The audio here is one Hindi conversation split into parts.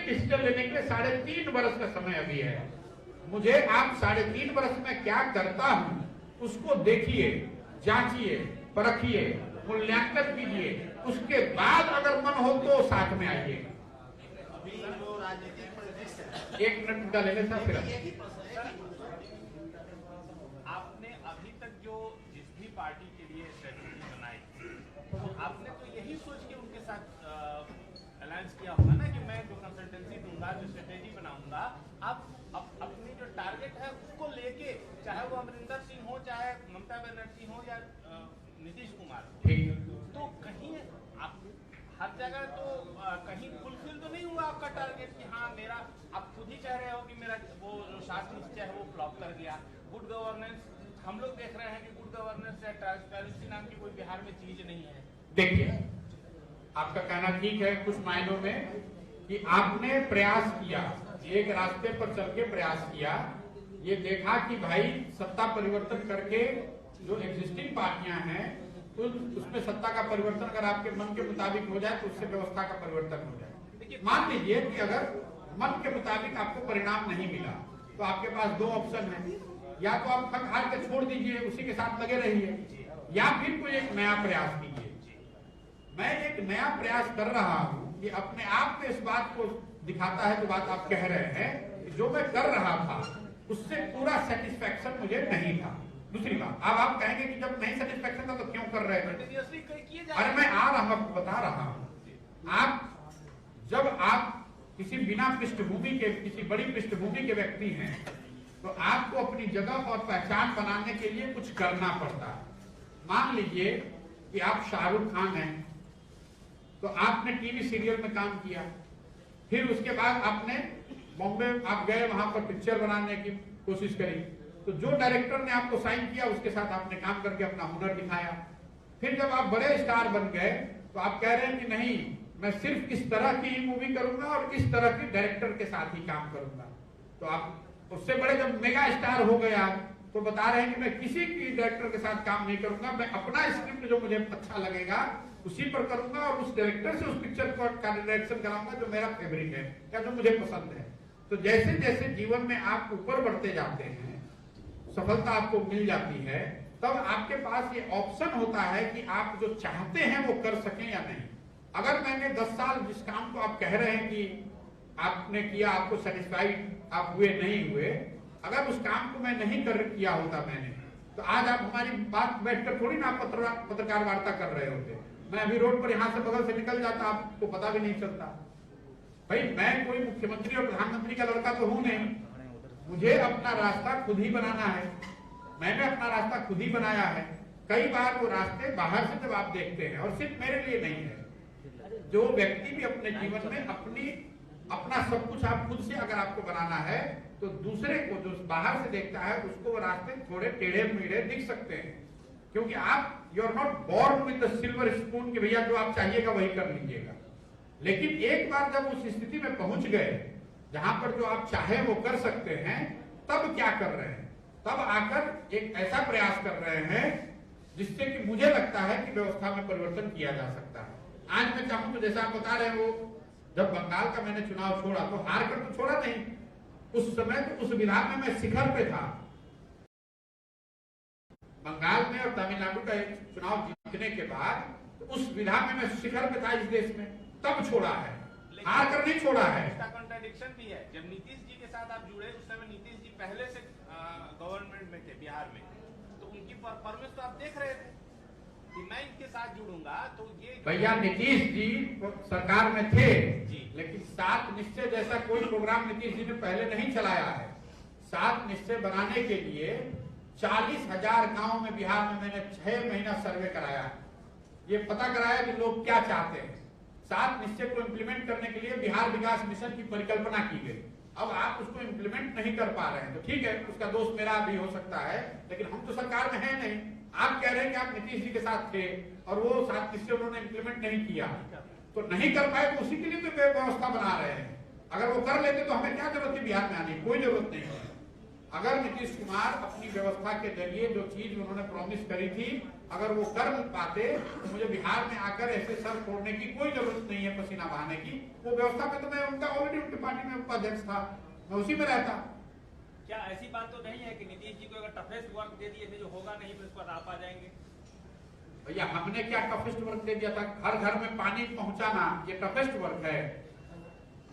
डिसीजन लेने के लिए 3.5 वर्ष का समय अभी है। मुझे आप 3.5 वर्ष में क्या करता हूं उसको देखिए, जांचिए, परखिए, मूल्यांकन कीजिए, उसके बाद अगर मन हो तो साथ में आइए। एक मिनट डालेंगे सर। फिर आपने अभी तक जो जिस भी पार्टी के लिए स्ट्रेटेजी बनाई, तो आपने तो यही सोच के उनके साथ अलायंस किया होगा ना कि मैं जो कंसल्टेंसी दूंगा, जो स्ट्रेटेजी बनाऊंगा, आप अपनी जो टारगेट है उसको लेके, चाहे वो अमरिंदर सिंह हो, चाहे ममता बनर्जी हो, या नीतीश कुमार हो, तो कहीं आप हर जगह तो कहीं फुलफिल तो नहीं हुआ आपका टारगेट कि हाँ मेरा, आप खुद ही कह रहे हो कि मेरा वो जो शासन निश्चय है वो फ्लॉप कर गया। गुड गवर्नेंस हम लोग देख रहे हैं कि गुड गवर्नेंस या ट्रांसपेरेंसी नाम की कोई बिहार में चीज नहीं है। देखिए, आपका कहना ठीक है कुछ मायनों में कि आपने प्रयास किया, एक रास्ते पर चल के प्रयास किया, ये देखा कि भाई सत्ता परिवर्तन करके जो एग्जिस्टिंग पार्टियां हैं तो उसमें सत्ता का परिवर्तन अगर आपके मन के मुताबिक हो जाए तो उससे व्यवस्था का परिवर्तन हो जाए। मान लीजिए कि अगर मन के मुताबिक आपको परिणाम नहीं मिला तो आपके पास दो ऑप्शन है, या तो आप थक हार के छोड़ दीजिए, उसी के साथ लगे रहिए, या फिर कोई एक नया प्रयास कीजिए। मैं एक नया प्रयास कर रहा हूं कि अपने आप में इस बात को दिखाता है जो बात आप कह रहे हैं, जो मैं कर रहा था उससे पूरा सेटिस्फेक्शन मुझे नहीं था। दूसरी बात, अब आप कहेंगे कि जब नहीं सेटिस्फेक्शन था तो क्यों कर रहे थे? अरे मैं आ रहा हूं, बता रहा हूं। आप जब आप किसी बिना पृष्ठभूमि के, किसी बड़ी पृष्ठभूमि के व्यक्ति हैं तो आपको अपनी जगह और पहचान बनाने के लिए कुछ करना पड़ता है। मान लीजिए कि आप शाहरुख खान हैं तो आपने टीवी सीरियल में काम किया, फिर उसके बाद आपने बॉम्बे आप गए, वहां पर पिक्चर बनाने की कोशिश करी, तो जो डायरेक्टर ने आपको साइन किया उसके साथ आपने काम करके अपना हुनर दिखाया। फिर जब आप बड़े स्टार बन गए तो आप कह रहे हैं कि नहीं, मैं सिर्फ इस तरह की मूवी करूंगा और इस तरह की डायरेक्टर के साथ ही काम करूंगा। तो आप उससे बड़े जब मेगा स्टार हो गए आप तो बता रहे हैं कि मैं किसी की डायरेक्टर के साथ काम नहीं करूंगा, मैं अपना स्क्रिप्ट जो मुझे अच्छा लगेगा उसी पर करूंगा और उस डायरेक्टर से उस पिक्चर का डायरेक्शन कराऊंगा जो मेरा फेवरेट है या जो मुझे पसंद है। तो जैसे जैसे जीवन में आप ऊपर बढ़ते जाते हैं, सफलता आपको मिल जाती है, तब आपके पास ये ऑप्शन होता है कि आप जो चाहते हैं वो कर सकें या नहीं। अगर मैंने 10 साल जिस काम को आप कह रहे हैं कि आपने किया, आपको सेटिस्फाइड आप हुए नहीं हुए, अगर उस काम को मैं नहीं किया होता मैंने, तो आज आप हमारी बात बैठकर थोड़ी ना पत्रकार वार्ता कर रहे होते। मैं अभी रोड पर यहां से बगल से निकल जाता, आपको पता भी नहीं चलता। भाई मैं कोई मुख्यमंत्री और प्रधानमंत्री का लड़का तो हूं नहीं, मुझे अपना रास्ता खुद ही बनाना है। मैंने अपना रास्ता खुद ही बनाया है। कई बार वो रास्ते बाहर से जब आप देखते हैं, और सिर्फ मेरे लिए नहीं है, जो व्यक्ति भी अपने जीवन में अपना सब कुछ आप खुद से अगर आपको बनाना है तो दूसरे को जो बाहर से देखता है उसको वो रास्ते थोड़े टेढ़े मेढ़े दिख सकते हैं, क्योंकि आप you are not born with the silver spoon कि भैया जो आप चाहिएगा वही कर लीजिएगा। लेकिन एक बार जब उस स्थिति में पहुंच गए जहां पर जो आप चाहे वो कर सकते हैं, तब क्या कर रहे हैं? तब आकर एक ऐसा प्रयास कर रहे हैं जिससे कि मुझे लगता है कि व्यवस्था में परिवर्तन किया जा सकता है। आज मैं चाहूं तो जैसा आप बता रहे हैं, वो जब बंगाल का मैंने चुनाव छोड़ा तो हार कर तो छोड़ा नहीं, उस समय तो उस विधान में मैं शिखर पे था। बंगाल में और तमिलनाडु का चुनाव जीतने के बाद तो उस विधान में मैं शिखर पे था इस देश में, तब छोड़ा है, हार कर नहीं छोड़ा है। इसका कॉन्ट्रडिक्शन भी है, जब नीतीश जी के साथ आप जुड़े उस समय नीतीश जी पहले से गवर्नमेंट में थे बिहार में, तो उनकी परफॉर्मेंस तो आप देख रहे थे कि मैं इनके साथ जुड़ूंगा। तो ये भैया नीतीश जी सरकार में थे जी, लेकिन 7 निश्चय जैसा कोई प्रोग्राम नीतीश जी ने पहले नहीं चलाया है। 7 निश्चय बनाने के लिए 40,000 गांव में बिहार में मैंने 6 महीना सर्वे कराया है, ये पता कराया कि लोग क्या चाहते हैं। 7 निश्चय को इम्प्लीमेंट करने के लिए बिहार विकास मिशन की परिकल्पना की गई। अब आप उसको इम्प्लीमेंट नहीं कर पा रहे हैं तो ठीक है, उसका दोष मेरा भी हो सकता है, लेकिन हम तो सरकार में है नहीं। आप कह रहे हैं कि आप नीतीश जी के साथ थे और वो 7 निश्चय उन्होंने इम्प्लीमेंट नहीं किया, तो नहीं कर पाए तो उसी के लिए तो व्यवस्था बना रहे हैं। अगर वो कर लेते तो हमें क्या जरूरत थी बिहार में आने की? कोई जरूरत नहीं है। अगर नीतीश कुमार अपनी व्यवस्था के जरिए जो चीज उन्होंने प्रॉमिस करी थी, अगर वो कर पाते तो मुझे बिहार में आकर ऐसे सर फोड़ने की कोई जरूरत नहीं है, पसीना बहाने की। वो व्यवस्था पे तो मैं उनका ऑलरेडी उनके पार्टी में उपाध्यक्ष था, मैं उसी में रहता। क्या ऐसी बात तो नहीं है कि नीतीश जी को अगर टफेस्ट वर्क दे दिए थे जो होगा नहीं फिर उस पर आप आ जाएंगे? भैया हमने क्या टफेस्ट वर्क दे दिया था? घर घर में पानी पहुंचाना ये टफेस्ट वर्क है?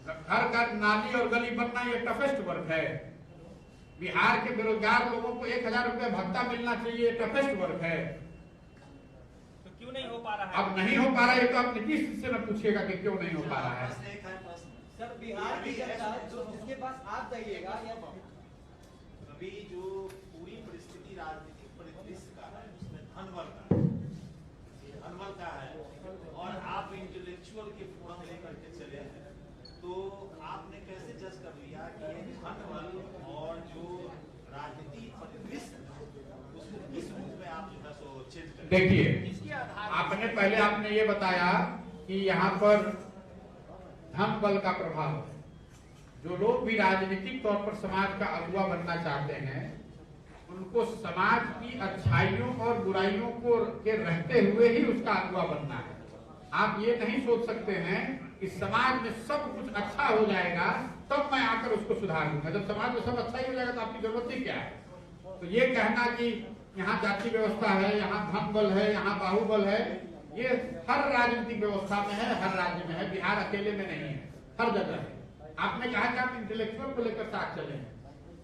घर घर नाली और गली बनना ये टफेस्ट वर्क है? बिहार के बेरोजगार लोगों को 1000 रुपए भत्ता मिलना चाहिए, टफेस्ट वर्क है? तो क्यों नहीं हो पा रहा है? अब नहीं हो पा रहा है तो आप नीतीश से न पूछिएगा कि क्यों नहीं हो पा रहा है। सर बिहार की जनता जो जिसके पास आप जाइएगा या अभी जो पूरी परिस्थिति राजनीतिक परिदृश्य का है उसमें धनबल का है और आप इंटेलेक्चुअल के फोरम लेकर के चले हैं, तो आपने कैसे जज कर लिया कि ये धनबल और जो राजनीतिक परिदृश्य उसको किस रूप में आप जो है सो चेंज करें? देखिए, आपने पहले आपने ये बताया कि यहाँ पर धन बल का प्रभाव है। जो लोग भी राजनीतिक तौर पर समाज का अगुवा बनना चाहते हैं उनको समाज की अच्छाइयों और बुराइयों को के रहते हुए ही उसका अगुवा बनना है। आप ये नहीं सोच सकते हैं कि समाज में सब कुछ अच्छा हो जाएगा तब मैं आकर उसको सुधार दूंगा। जब समाज में सब अच्छा ही हो जाएगा तो आपकी जरूरत ही क्या है? तो ये कहना कि यहाँ जाति व्यवस्था है, यहाँ धन बल है, यहाँ बाहुबल है, ये हर राजनीतिक व्यवस्था में है, हर राज्य में है, बिहार अकेले में नहीं है, हर जगह है। आपने कहा कि आप इंटेलेक्चुअल को लेकर साथ चले हैं,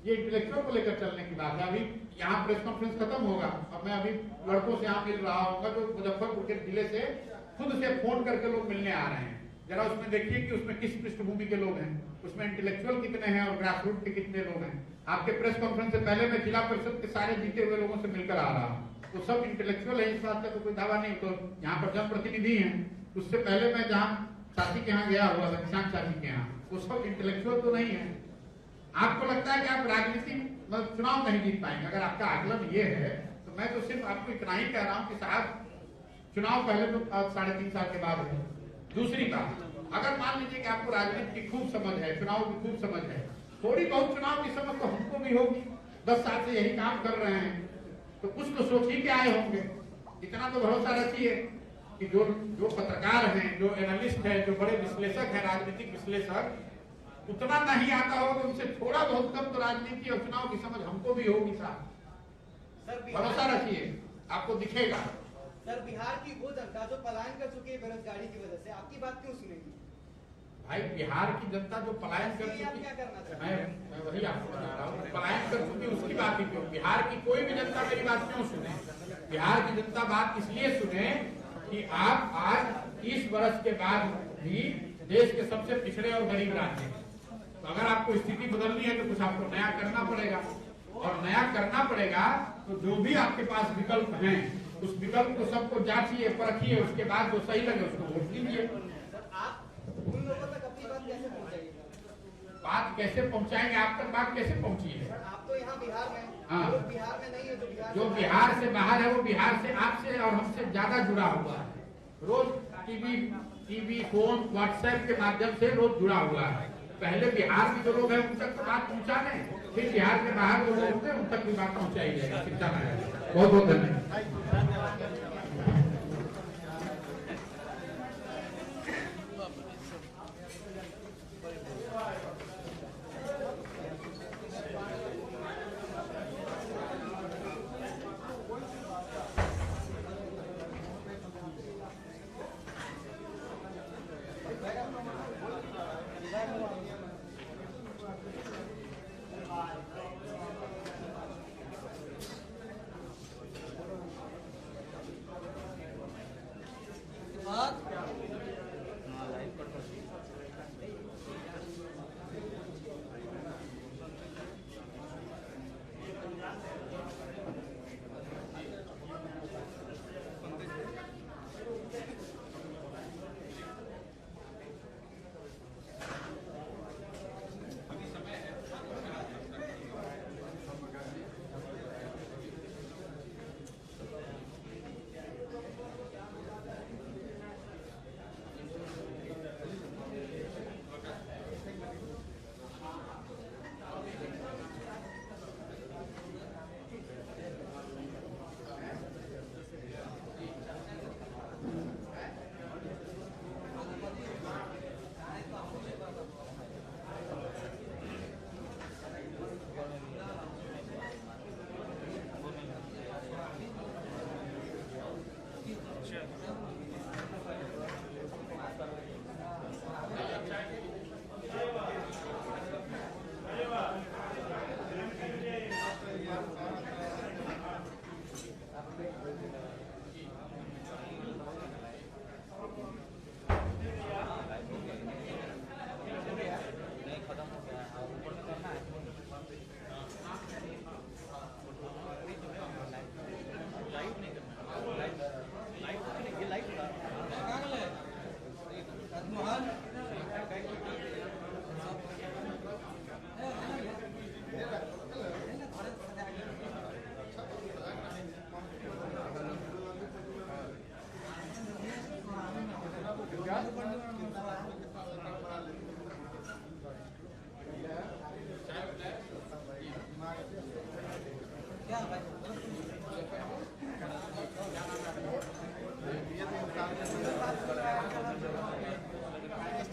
ये इंटेलेक्चुअल को लेकर चलने की बात है। अभी यहाँ प्रेस कॉन्फ्रेंस खत्म होगा और मैं अभी लड़कों से यहाँ मिल रहा हूँ जो मुजफ्फरपुर के जिले से खुद से फोन करके लोग मिलने आ रहे हैं। जरा उसमें देखिए कि उसमें किस पृष्ठभूमि के लोग हैं, उसमें इंटेलेक्चुअल कितने हैं और ग्रास रूट के कितने लोग हैं। आपके प्रेस कॉन्फ्रेंस से पहले मैं जिला परिषद के सारे जीते हुए लोगों से मिलकर आ रहा हूँ, तो सब इंटेलेक्चुअल है, इस बात का तो कोई दावा नहीं। तो यहाँ पर जनप्रतिनिधि हैं, उससे पहले मैं जहाँ चाची के यहाँ गया हुआ था, किसान चाची के यहाँ, वो सब इंटेलेक्चुअल तो नहीं है। आपको लगता है कि आप राजनीति मतलब चुनाव नहीं जीत पाएंगे, अगर आपका आकलन ये है तो मैं तो सिर्फ आपको इतना ही कह रहा हूँ कि साहब चुनाव पहले तो 3.5 साल के बाद है। दूसरी बात, अगर मान लीजिए कि आपको राजनीति की खूब समझ है, चुनाव की खूब समझ है, थोड़ी बहुत चुनाव की समझ तो हमको भी होगी, 10 साल से यही काम कर रहे हैं, तो कुछ तो सोच ही के आए होंगे। इतना तो भरोसा रखिए कि जो पत्रकार हैं, जो एनालिस्ट है, जो बड़े विश्लेषक है, राजनीतिक विश्लेषक, उतना नहीं आता हो तो उनसे थोड़ा बहुत कम तो राजनीति और चुनाव की समझ हमको भी होगी साहब। भरोसा रखिए, आपको दिखेगा। सर बिहार की वो जनता जो पलायन कर चुकी है बेरोजगारी की वजह से, आपकी बात क्यों सुनेगी? भाई बिहार की जनता जो पलायन कर चुकी, मैं वही आपको बता रहा हूँ, पलायन कर चुकी उसकी बात ही क्यों? बिहार की कोई भी जनता मेरी बात क्यों सुने? बिहार की जनता बात इसलिए सुने कि आप आज 30 वर्ष के बाद भी देश के सबसे पिछड़े और गरीब राज्य हैं। तो अगर आपको स्थिति बदलनी है तो कुछ आपको नया करना पड़ेगा, और नया करना पड़ेगा तो जो भी आपके पास विकल्प हैं उस विकल्प को सबको जांचिए, परखिए, उसके बाद जो सही लगे उसको वोट दीजिए। आप उन लोगों तक अपनी बात कैसे पहुंचाएंगे? बात कैसे पहुंचाएंगे? आप तक बात कैसे पहुंची है? आप तो यहाँ बिहार में, हाँ, बिहार में नहीं है, जो बिहार से बाहर है वो बिहार से, आपसे और हमसे ज्यादा जुड़ा हुआ है। रोज टीवी, फोन, व्हाट्सएप के माध्यम से रोज जुड़ा हुआ है। पहले बिहार के जो लोग हैं उन तक तो बात पहुंचा दें, फिर बिहार के बाहर जो लोग होते हैं उन तक भी बात पहुंचाई जाएगी। चिंता न करें। बहुत बहुत धन्यवाद।